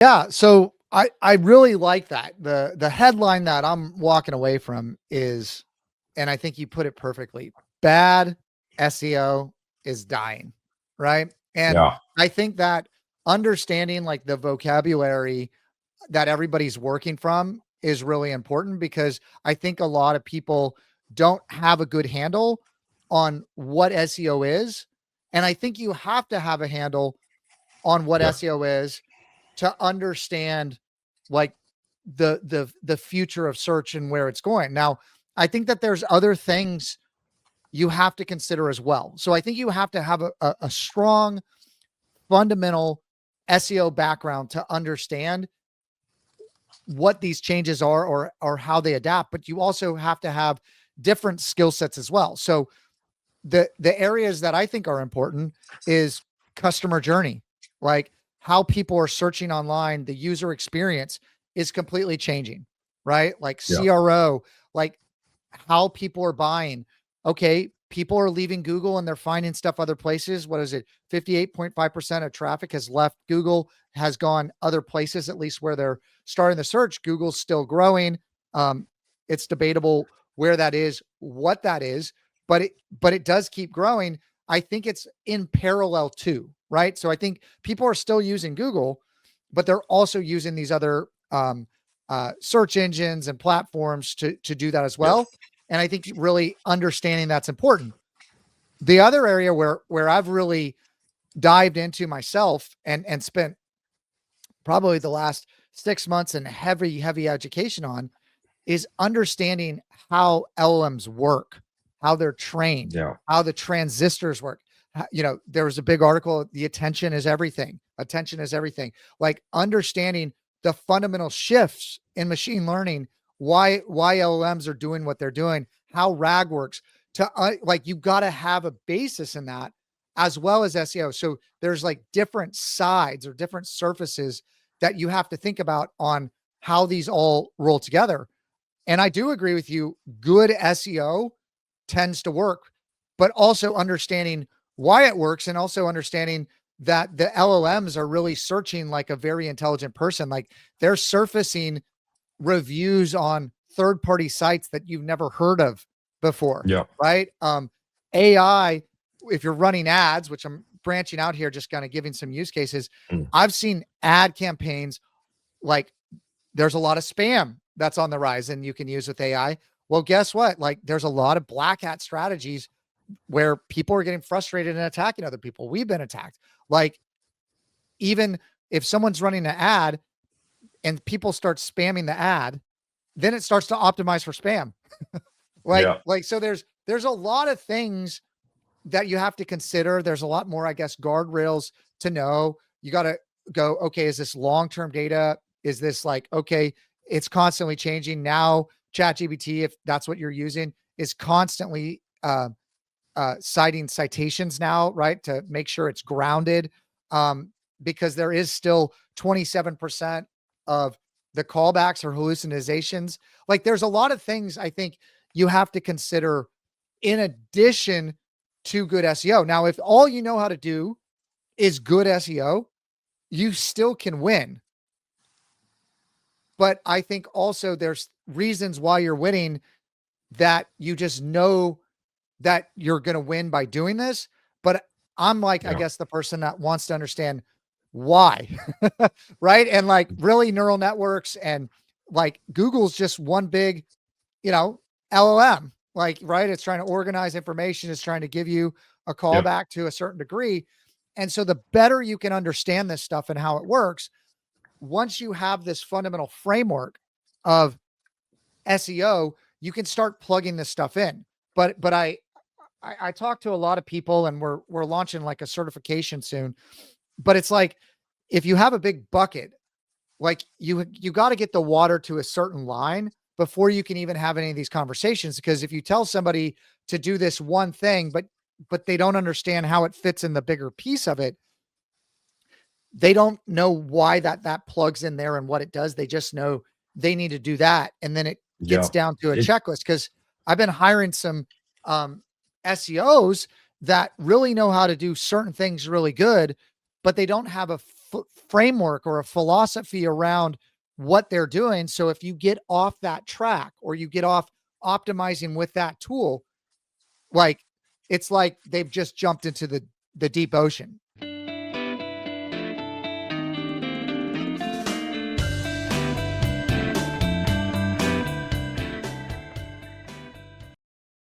Yeah. So I really like that. The headline that I'm walking away from is, and I think you put it perfectly, bad SEO is dying. Right. And Yeah. I think that understanding like the vocabulary that everybody's working from is really important, because I think a lot of people don't have a good handle on what SEO is. And I think you have to have a handle on what Yeah. SEO is to understand like the future of search and where it's going. Now, I think that there's other things you have to consider as well. So I think you have to have a strong fundamental SEO background to understand what these changes are, or how they adapt, but you also have to have different skill sets as well. So the areas that I think are important is customer journey, like how people are searching online, the user experience is completely changing, right? Like Yeah. CRO, like how people are buying. Okay, people are leaving Google and they're finding stuff other places. What is it? 58.5% of traffic has left Google, has gone other places, at least where they're starting the search. Google's still growing. It's debatable where that is, what that is, but it does keep growing. I think it's in parallel too, right? So I think people are still using Google, but they're also using these other search engines and platforms to do that as Yeah. well. And I think really understanding that's important. The other area where I've really dived into myself and spent probably the last 6 months in heavy education on is understanding how LLMs work, how they're trained, Yeah. how the transistors work. You know, there was a big article, the attention is everything. Attention is everything. Like understanding the fundamental shifts in machine learning, why LLMs are doing what they're doing, how RAG works. To like you got to have a basis in that as well as SEO. So there's like different sides or different surfaces that you have to think about on how these all roll together. And I do agree with you. Good SEO tends to work, but also understanding why it works and also understanding that the LLMs are really searching like a very intelligent person. Like they're surfacing reviews on third party sites that you've never heard of before, Yeah. right? AI, if you're running ads, which I'm branching out here, just kind of giving some use cases, Mm. I've seen ad campaigns like there's a lot of spam that's on the rise and you can use with AI. Well, guess what? Like there's a lot of black hat strategies where people are getting frustrated and attacking other people. We've been attacked. Like even if someone's running an ad and people start spamming the ad, then it starts to optimize for spam. Yeah. Like so there's a lot of things that you have to consider. There's a lot more, I guess, guardrails to know. You got to go, okay, is this long-term data? Is this like, okay, it's constantly changing now. ChatGPT, if that's what you're using, is constantly citing citations now, right? To make sure it's grounded. Because there is still 27% of the callbacks or hallucinations. Like there's a lot of things I think you have to consider in addition to good SEO. Now, if all you know how to do is good SEO, you still can win. But I think also there's reasons why you're winning that you just know that you're going to win by doing this. But I'm like, I Yeah. guess the person that wants to understand why, right? And like really neural networks and like Google's just one big, you know, LLM, like, right. It's trying to organize information. It's trying to give you a Yeah. callback to a certain degree. And so the better you can understand this stuff and how it works, once you have this fundamental framework of SEO, you can start plugging this stuff in. But I talk to a lot of people and we're launching like a certification soon, but it's like, if you have a big bucket, like you got to get the water to a certain line before you can even have any of these conversations. Because if you tell somebody to do this one thing, but they don't understand how it fits in the bigger piece of it, they don't know why that plugs in there and what it does. They just know they need to do that. And then it gets Yeah. down to a It, checklist. Cause I've been hiring some SEOs that really know how to do certain things really good, but they don't have a framework or a philosophy around what they're doing. So if you get off that track or you get off optimizing with that tool, like it's like they've just jumped into the deep ocean.